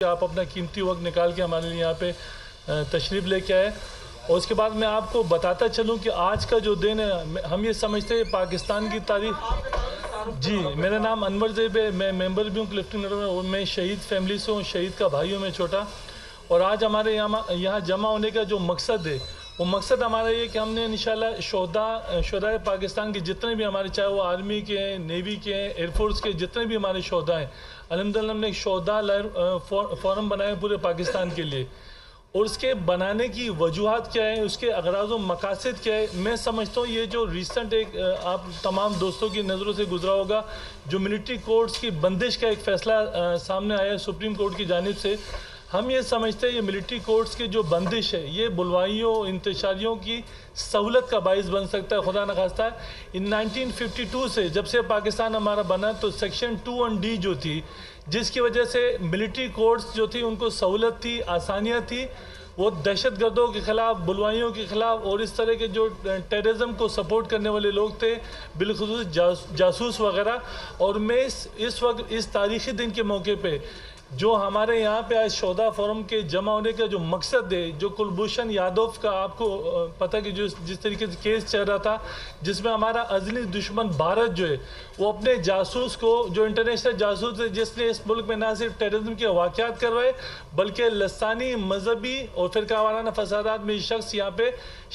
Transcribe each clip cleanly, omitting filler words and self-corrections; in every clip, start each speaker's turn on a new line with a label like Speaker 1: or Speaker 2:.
Speaker 1: کہ آپ اپنا قیمتی وقت نکال کے ہمارے لیے یہاں پہ تشریف لے کے آئے. اور اس کے بعد میں آپ کو بتاتا چلوں کہ آج کا جو دن ہے ہم یہ سمجھتے ہیں پاکستان کی تاریخ. جی میرا نام انور زیب ہے, میں ممبر بھی ہوں کلفٹن نگر میں, اور میں شہید فیملی سے ہوں, شہید کا بھائی ہوں میں چھوٹا. اور آج ہمارے یہاں جمع ہونے کا جو مقصد ہے وہ مقصد ہمارا یہ کہ ہم نے انشاءاللہ شہدائے پاکستان کے جتنے بھی ہمارے, چاہے وہ آرمی کے ہیں, نیوی کے ہیں, ایئر فورس کے, جتنے بھی ہمارے شہداء ہیں, الحمدللہ ہم نے ایک شہداء فورم بنایا پورے پاکستان کے لیے. اور اس کے بنانے کی وجوہات کیا ہیں, اس کے اغراض و مقاصد کیا ہے, میں سمجھتا ہوں یہ جو ریسنٹ ایک آپ تمام دوستوں کی نظروں سے گزرا ہوگا, جو ملٹری کورٹس کی بندش کا ایک فیصلہ سامنے آیا ہے سپریم کورٹ کی جانب سے. ہم یہ سمجھتے ہیں یہ ملٹری کورٹس کی جو بندش ہے یہ بلوائیوں انتشاریوں کی سہولت کا باعث بن سکتا ہے, خدا نخواستہ. ان 1952 سے جب سے پاکستان ہمارا بنا تو سیکشن 2(1)(d) جو تھی, جس کی وجہ سے ملٹری کورٹس جو تھی ان کو سہولت تھی, آسانیاں تھی, وہ دہشت گردوں کے خلاف, بلوائیوں کے خلاف اور اس طرح کے جو ٹیررزم کو سپورٹ کرنے والے لوگ تھے, بالخصوص جاسوس وغیرہ. اور میں اس وقت اس تاریخی دن کے موقع پہ جو ہمارے یہاں پہ آج شہداء فورم کے جمع ہونے کا جو مقصد ہے, جو کلبھوشن یادو کا آپ کو پتہ کہ جس طریقے سے کیس چل رہا تھا, جس میں ہمارا ازلی دشمن بھارت جو ہے وہ اپنے جاسوس کو, جو انٹرنیشنل جاسوس ہے جس نے اس ملک میں نہ صرف ٹیررزم کے واقعات کروائے بلکہ لسانی, مذہبی اور فرقہ وارانہ فسادات میں یہ شخص یہاں پہ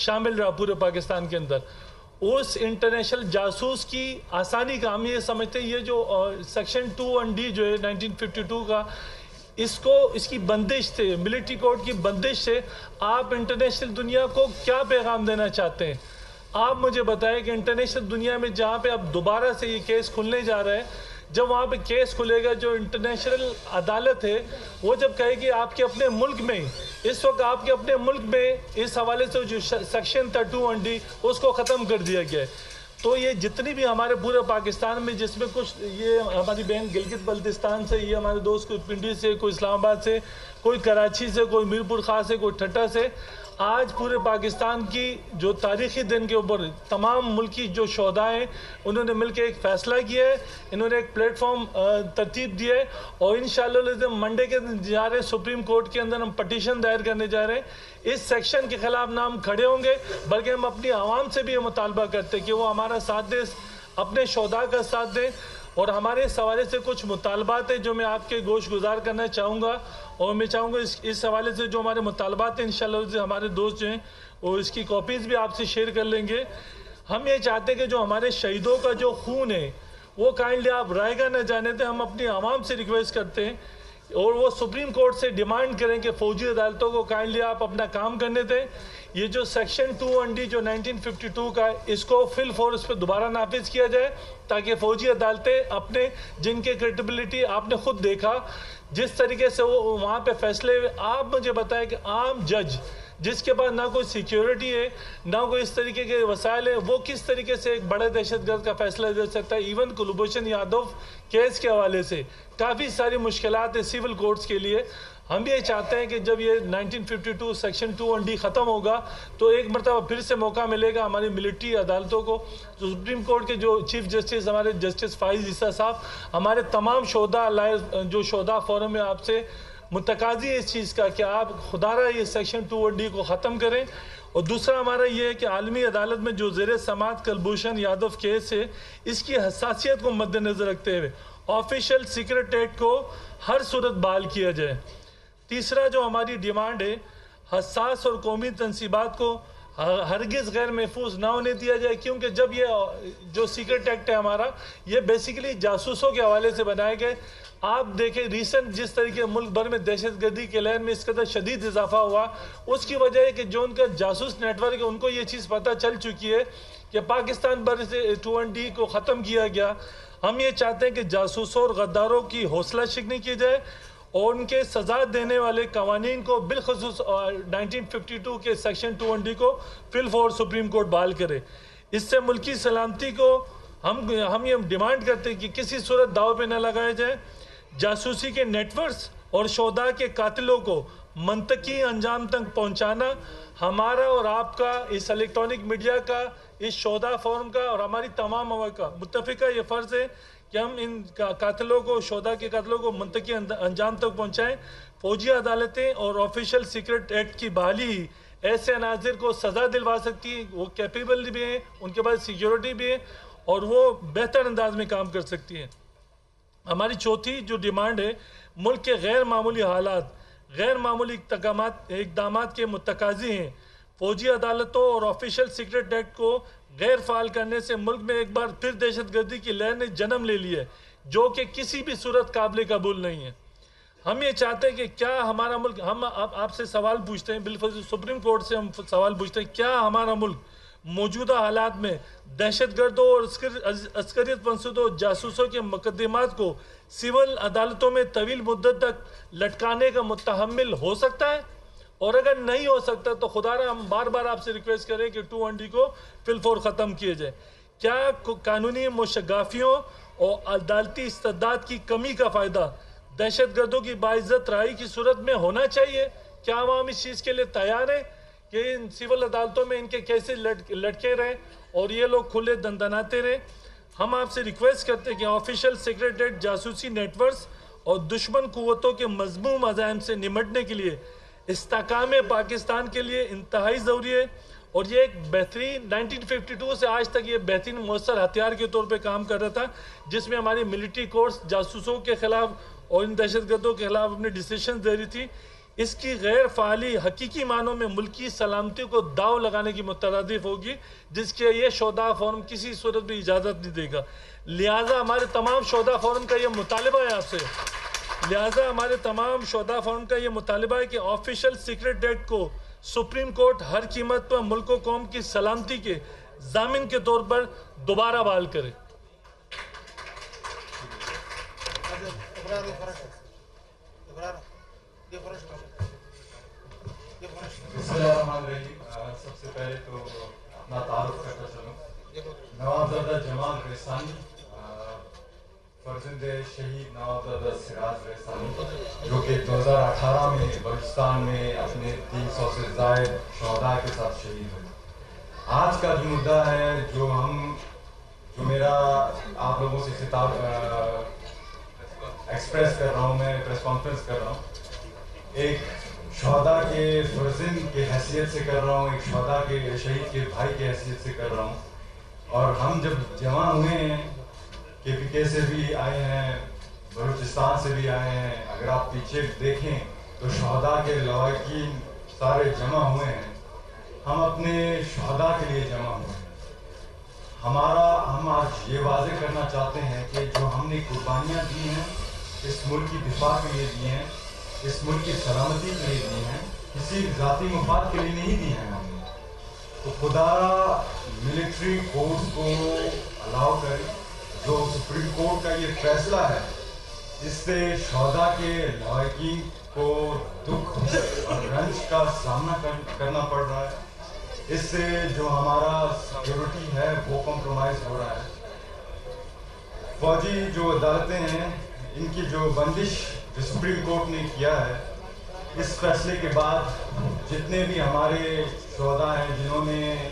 Speaker 1: شامل رہا پورے پاکستان کے اندر. اس انٹرنیشنل جاسوس کی آسانی کا ہم یہ سمجھتے ہیں یہ جو سیکشن 2(1)(d) جو ہے 1952 کا, اس کی بندش سے, ملٹری کورٹ کی بندش سے آپ انٹرنیشنل دنیا کو کیا پیغام دینا چاہتے ہیں؟ آپ مجھے بتائیں کہ انٹرنیشنل دنیا میں جہاں پہ اب دوبارہ سے یہ کیس کھلنے جا رہا ہے, جب وہاں پہ کیس کھلے گا, جو انٹرنیشنل عدالت ہے وہ جب کہے گی آپ کے اپنے ملک میں, اس وقت آپ کے اپنے ملک میں اس حوالے سے جو سیکشن تھا 2(1)(d) اس کو ختم کر دیا گیا ہے. تو یہ جتنی بھی ہمارے پورے پاکستان میں, جس میں کچھ یہ ہماری بہن گلگت بلتستان سے, یہ ہمارے دوست کوئی پنڈی سے, کوئی اسلام آباد سے, کوئی کراچی سے, کوئی میرپور خاص سے, کوئی ٹھٹا سے, آج پورے پاکستان کی جو تاریخی دن کے اوپر تمام ملکی جو شہداء ہیں انہوں نے مل کے ایک فیصلہ کیا ہے, انہوں نے ایک پلیٹ فارم ترتیب دیا ہے. اور انشاءاللہ منڈے کے دن جا رہے ہیں سپریم کورٹ کے اندر, ہم پٹیشن دائر کرنے جا رہے ہیں. اس سیکشن کے خلاف نہ ہم کھڑے ہوں گے بلکہ ہم اپنی عوام سے بھی یہ مطالبہ کرتے ہیں کہ وہ ہمارا ساتھ دیں, اپنے شہداء کا ساتھ دیں. اور ہمارے اس حوالے سے کچھ مطالبات ہیں جو میں آپ کے گوش گزار کرنا چاہوں گا, اور میں چاہوں گا اس حوالے سے جو ہمارے مطالبات ہیں انشاءاللہ ہمارے دوست جو ہیں وہ اس کی کاپیز بھی آپ سے شیئر کر لیں گے. ہم یہ چاہتے ہیں کہ جو ہمارے شہیدوں کا جو خون ہے وہ کائنڈلی آپ رائے گاہ نہ جانے دیں. ہم اپنی عوام سے ریکویسٹ کرتے ہیں اور وہ سپریم کورٹ سے ڈیمانڈ کریں کہ فوجی عدالتوں کو کائنڈلی آپ اپنا کام کرنے دیں. یہ جو سیکشن 2(1)(d) جو 1952 کا ہے, اس کو فل فورس پہ دوبارہ نافذ کیا جائے تاکہ فوجی عدالتیں اپنے, جن کے کریڈیبلٹی آپ نے خود دیکھا جس طریقے سے وہ وہاں پہ فیصلے ہوئے. آپ مجھے بتائیں کہ عام جج جس کے پاس نہ کوئی سیکیورٹی ہے نہ کوئی اس طریقے کے وسائل ہیں, وہ کس طریقے سے ایک بڑے دہشت گرد کا فیصلہ دے سکتا ہے؟ ایون کلبھوشن یادو کیس کے حوالے سے کافی ساری مشکلات ہیں سول کورٹس کے لیے. ہم یہ چاہتے ہیں کہ جب یہ 1952 سیکشن 2(1)(d) ختم ہوگا تو ایک مرتبہ پھر سے موقع ملے گا ہماری ملٹری عدالتوں کو. سپریم کورٹ کے جو چیف جسٹس ہمارے جسٹس فائز عیسیٰ صاحب, ہمارے تمام شہداء جو شہداء فورم میں آپ سے متقاضی ہے اس چیز کا کہ آپ خدا رہا یہ سیکشن 2(1)(d) کو ختم کریں. اور دوسرا ہمارا یہ ہے کہ عالمی عدالت میں جو زیر سماعت کلبھوشن یادو کیس ہے, اس کی حساسیت کو مد نظر رکھتے ہوئے آفیشیل سیکرٹ ایکٹ کو ہر صورت بحال کیا جائے. تیسرا جو ہماری ڈیمانڈ ہے, حساس اور قومی تنصیبات کو ہرگز غیر محفوظ نہ ہونے دیا جائے, کیونکہ جب یہ جو سیکرٹ ایکٹ ہے ہمارا یہ بیسیکلی جاسوسوں کے حوالے سے بنائے گئے. آپ دیکھیں ریسنٹ جس طریقے ملک بھر میں دہشت گردی کے لہر میں اس قدر شدید اضافہ ہوا, اس کی وجہ ہے کہ جو ان کا جاسوس نیٹ ورک ہے ان کو یہ چیز پتہ چل چکی ہے کہ پاکستان بھر سے 2(1)(d) کو ختم کیا گیا. ہم یہ چاہتے ہیں کہ جاسوسوں اور غداروں کی حوصلہ شکنی کی جائے اور ان کے سزا دینے والے قوانین کو بالخصوص 1952 کے سیکشن 2(1)(d) کو فل فور سپریم کورٹ بحال کرے. اس سے ملکی سلامتی کو ہم یہ ڈیمانڈ کرتے ہیں کہ کسی صورت داؤ پہ نہ لگایا جائے. جاسوسی کے نیٹ ورکس اور شہداء کے قاتلوں کو منطقی انجام تک پہنچانا ہمارا اور آپ کا, اس الیکٹرانک میڈیا کا, اس شہداء فورم کا اور ہماری تمام عوام کا متفقہ یہ فرض ہے کہ ہم ان قاتلوں کو, شہداء کے قاتلوں کو منطقی انجام تک پہنچائیں. فوجی عدالتیں اور آفیشل سیکرٹ ایکٹ کی بحالی ایسے عناصر کو سزا دلوا سکتی ہے، وہ کیپیبل بھی ہیں، ان کے پاس سیکیورٹی بھی ہے اور وہ بہتر انداز میں کام کر سکتی ہیں۔ ہماری چوتھی جو ڈیمانڈ ہے، ملک کے غیر معمولی حالات غیر معمولی اقدامات کے متقاضی ہیں۔ فوجی عدالتوں اور آفیشل سیکرٹ ایکٹ کو غیر فعال کرنے سے ملک میں ایک بار پھر دہشت گردی کی لہر نے جنم لے لی ہے، جو کہ کسی بھی صورت قابل قبول نہیں ہے۔ ہم یہ چاہتے ہیں کہ کیا ہمارا ملک، ہم آپ سے سوال پوچھتے ہیں، بالفضل سپریم کورٹ سے ہم سوال پوچھتے ہیں، کیا ہمارا ملک موجودہ حالات میں دہشت گردوں اور عسکریت پرستوں جاسوسوں کے مقدمات کو سول عدالتوں میں طویل مدت تک لٹکانے کا متحمل ہو سکتا ہے؟ اور اگر نہیں ہو سکتا تو خدا را ہم بار بار آپ سے ریکویسٹ کریں کہ 2ND کو فی الفور ختم کیے جائے۔ کیا قانونی مشگافیوں اور عدالتی استداد کی کمی کا فائدہ دہشت گردوں کی باعزت رہائی کی صورت میں ہونا چاہیے؟ کیا عوام اس چیز کے لیے تیار ہیں کہ ان سول عدالتوں میں ان کے کیسے لٹکے رہیں اور یہ لوگ کھلے دندناتے رہیں؟ ہم آپ سے ریکویسٹ کرتے ہیں کہ آفیشل سیکریٹریٹ جاسوسی نیٹ ورکس اور دشمن قوتوں کے مذموم عزائم سے نمٹنے کے لیے استحکام پاکستان کے لیے انتہائی ضروری ہے، اور یہ ایک بہترین 1952 سے آج تک یہ بہترین مؤثر ہتھیار کے طور پہ کام کر رہا تھا، جس میں ہماری ملٹری کورٹس جاسوسوں کے خلاف اور ان دہشت گردوں کے خلاف اپنے ڈیسیشن دے رہی تھی۔ اس کی غیر فعالی حقیقی معنوں میں ملکی سلامتی کو داؤ لگانے کی مترادف ہوگی، جس کے یہ شہداء فورم کسی صورت بھی اجازت نہیں دے گا۔ لہٰذا ہمارے تمام شہداء فورم کا یہ مطالبہ ہے آپ سے، یہ مطالبہ ہے کہ آفیشل سیکرٹ ایکٹ کو سپریم کورٹ ہر قیمت پر ملک و قوم کی سلامتی کے ضامن کے طور پر دوبارہ بحال کرے۔
Speaker 2: بسم اللہ الرحمن الرحیم۔ سب سے پہلے تو اپنا تعارف کرتا چلوں، نوابزادہ جمال ریحسانی، فرزند شہید نوابزادہ سراج ریحسانی، جو کہ 2018 میں بلوچستان میں اپنے 300 سے زائد شہداء کے ساتھ شہید ہوئے۔ آج کا جو مدعا ہے، جو میرا آپ لوگوں سے خطاب ایکسپریس کر رہا ہوں، میں پریس کانفرنس کر رہا ہوں، ایک شہداء کے فرزند کے حیثیت سے کر رہا ہوں، ایک شہداء کے شہید کے بھائی کے حیثیت سے کر رہا ہوں۔ اور ہم جب جمع ہوئے ہیں، KPK سے بھی آئے ہیں، بلوچستان سے بھی آئے ہیں، اگر آپ پیچھے دیکھیں تو شہداء کے لواحقین سارے جمع ہوئے ہیں۔ ہم اپنے شہداء کے لیے جمع ہوئے ہیں۔ ہم آج یہ واضح کرنا چاہتے ہیں کہ جو ہم نے قربانیاں دی ہیں، اس ملک کی دفاع کے لیے دی ہیں، اس ملک کی سلامتی کے لیے دی ہیں، کسی ذاتی مفاد کے لیے نہیں دی ہیں ہم نے، تو خدا ملٹری فورس کو الاؤ کرے۔ جو سپریم کورٹ کا یہ فیصلہ ہے، اس سے شہداء کے لواحقین کو دکھ اور رنج کا سامنا کرنا پڑ رہا ہے، اس سے جو ہمارا سیکیورٹی ہے وہ کمپرومائز ہو رہا ہے۔ فوجی جو عدالتیں ہیں، ان کی جو بندش جو سپریم کورٹ نے کیا ہے، اس فیصلے کے بعد جتنے بھی ہمارے شہداء ہیں جنہوں نے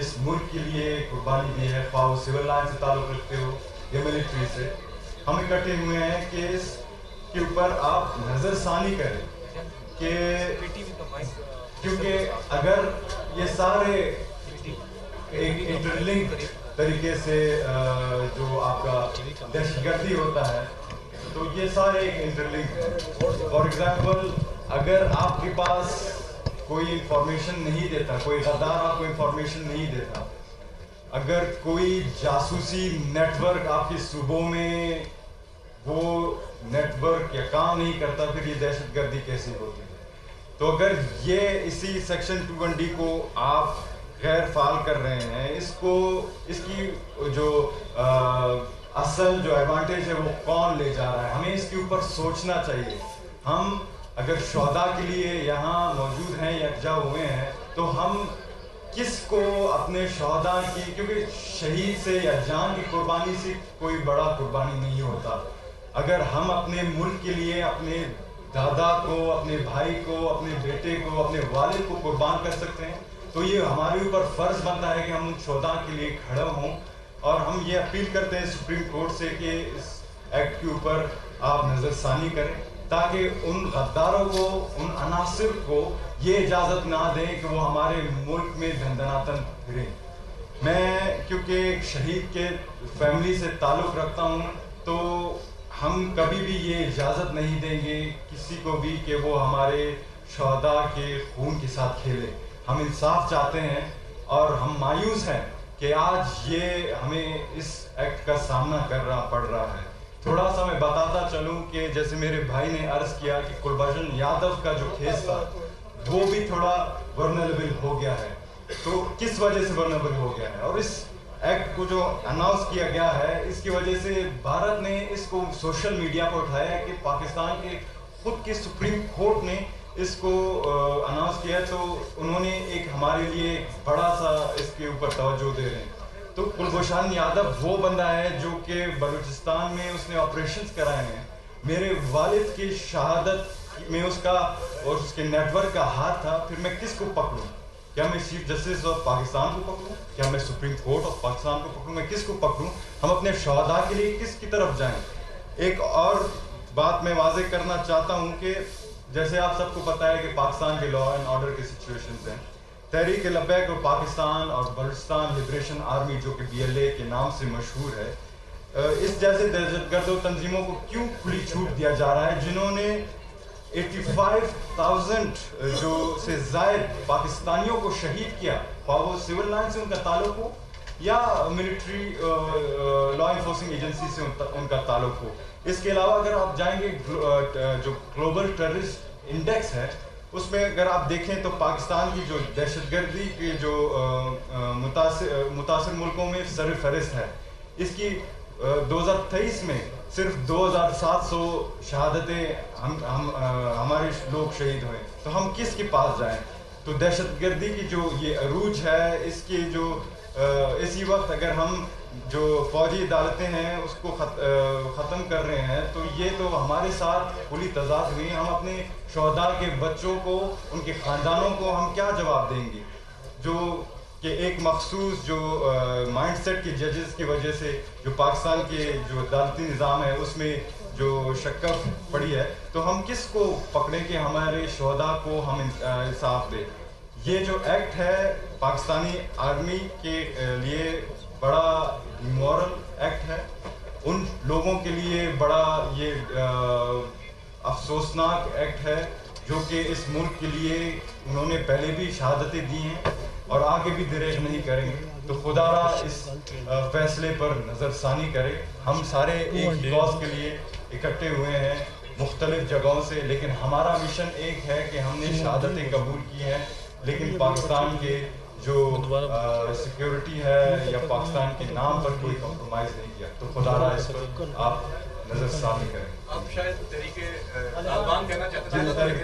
Speaker 2: اس ملک کے لیے قربانی دی ہے، خواہ وہ سول لائن سے تعلق رکھتے ہو یا ملٹری سے، ہم اکٹھے ہوئے ہیں کہ اس کے اوپر آپ نظر ثانی کریں، کہ کیونکہ اگر یہ سارے ایک انٹرلنک طریقے سے جو آپ کا دہشت گردی ہوتا ہے، تو یہ سارے ایک انٹرلنک ہیں۔ فار ایگزامپل، اگر آپ کے پاس کوئی انفارمیشن نہیں دیتا، کوئی غدار آپ کو انفارمیشن نہیں دیتا، اگر کوئی جاسوسی نیٹ ورک آپ کے صوبوں میں وہ نیٹ ورک یا کام نہیں کرتا، پھر یہ دہشت گردی کیسی ہوتی ہے؟ تو اگر یہ اسی سیکشن 2ND کو آپ غیر فعال کر رہے ہیں، اس کی جو اصل جو ایڈوانٹیج ہے وہ کون لے جا رہا ہے، ہمیں اس کے اوپر سوچنا چاہیے۔ ہم اگر شہداء کے لیے یہاں موجود ہیں، یکجا ہوئے ہیں، تو ہم کس کو اپنے شہداء کی، کیونکہ شہید سے یا جان کی قربانی سے کوئی بڑا قربانی نہیں ہوتا۔ اگر ہم اپنے ملک کے لیے اپنے دادا کو، اپنے بھائی کو، اپنے بیٹے کو، اپنے والد کو قربان کر سکتے ہیں، تو یہ ہمارے اوپر فرض بنتا ہے کہ ہم ان شہداء کے لیے کھڑے ہوں۔ اور ہم یہ اپیل کرتے ہیں سپریم کورٹ سے کہ اس ایکٹ کے اوپر آپ نظر ثانی کریں، تاکہ ان غداروں کو, ان عناصر کو یہ اجازت نہ دیں کہ وہ ہمارے ملک میں دھندناتن پھریں. میں کیونکہ ایک شہید کے فیملی سے تعلق رکھتا ہوں, تو ہم کبھی بھی یہ اجازت نہیں دیں گے کسی کو بھی کہ وہ ہمارے شہداء کے خون کے ساتھ کھیلے. ہم انصاف چاہتے ہیں اور ہم مایوس ہیں کہ آج یہ ہمیں اس ایکٹ کا سامنا کرنا پڑ رہا ہے. تھوڑا سا میں بتاتا چلوں کہ جیسے میرے بھائی نے عرض کیا کہ کلبھوشن یادو کا جو کیس تھا وہ بھی تھوڑا ورنریبل ہو گیا ہے. تو کس وجہ سے ورنریبل ہو گیا ہے, اور اس ایکٹ کو جو اناؤنس کیا گیا ہے اس کی وجہ سے بھارت نے اس کو سوشل میڈیا پر اٹھایا ہے کہ پاکستان کے خود کی سپریم کورٹ نے اس کو اناؤنس کیا, تو انہوں نے ایک ہمارے لیے بڑا سا اس کے اوپر توجہ دے رہے ہیں. تو کلبھوشن یادو وہ بندہ ہے جو کہ بلوچستان میں اس نے آپریشنز کرائے ہیں. میرے والد کی شہادت میں اس کا اور اس کے نیٹ ورک کا ہاتھ تھا. پھر میں کس کو پکڑوں؟ کیا میں چیف جسٹس آف پاکستان کو پکڑوں؟ کیا میں سپریم کورٹ آف پاکستان کو پکڑوں؟ میں کس کو پکڑوں؟ ہم اپنے شہداء کے لیے کس کی طرف جائیں؟ ایک اور بات میں واضح کرنا چاہتا ہوں کہ جیسے آپ سب کو پتہ ہے کہ پاکستان کے لا اینڈ آرڈر کی سچویشنز ہیں. تحریک لبیک اور پاکستان اور بلوچستان لبریشن آرمی جو کہ BLA کے نام سے مشہور ہے, اس جیسے دہشت گرد و تنظیموں کو کیوں کھلی چھوٹ دیا جا رہا ہے جنہوں نے 85,000 جو سے زائد پاکستانیوں کو شہید کیا, خواہ وہ سول لائن سے ان کا تعلق ہو یا ملٹری لا انفورسنگ ایجنسی سے ان کا تعلق ہو. اس کے علاوہ اگر آپ جائیں گے جو گلوبل ٹیررسٹ انڈیکس ہے اس میں اگر آپ دیکھیں تو پاکستان کی جو دہشت گردی کی جو متاثر ملکوں میں سر فہرست ہے. اس کی 2023 میں صرف 2,700 شہادتیں ہمارے لوگ شہید ہوئے. تو ہم کس کے پاس جائیں؟ تو دہشت گردی کی جو یہ عروج ہے اس کی جو اسی وقت اگر ہم جو فوجی عدالتیں ہیں اس کو ختم کر رہے ہیں تو یہ تو ہمارے ساتھ کھلی تضاد ہوئی. ہم اپنے شہداء کے بچوں کو, ان کے خاندانوں کو ہم کیا جواب دیں گے جو کہ ایک مخصوص جو مائنڈ سیٹ کے ججز کی وجہ سے جو پاکستان کے جو عدالتی نظام ہے اس میں جو شکست پڑی ہے. تو ہم کس کو پکڑیں کہ ہمارے شہداء کو ہم انصاف دیں؟ یہ جو ایکٹ ہے پاکستانی آرمی کے لیے بڑا مورل ایکٹ ہے, ان لوگوں کے لیے بڑا یہ افسوسناک ایکٹ ہے جو کہ اس ملک کے لیے انہوں نے پہلے بھی شہادتیں دی ہیں اور آگے بھی دریغ نہیں کریں گے. تو خدا را اس فیصلے پر نظر ثانی کرے. ہم سارے ایک ہی کاز کے لیے اکٹھے ہوئے ہیں مختلف جگہوں سے, لیکن ہمارا مشن ایک ہے کہ ہم نے شہادتیں قبول کی ہیں لیکن پاکستان کے جو سیکیورٹی ہے یا پاکستان کے نام پر کوئی کمپرومائز نہیں کیا. تو خدا را اس پر آپ نظر ثانی کریں.
Speaker 3: آپ شاید طریقے طالبان کہنا چاہتے ہیں.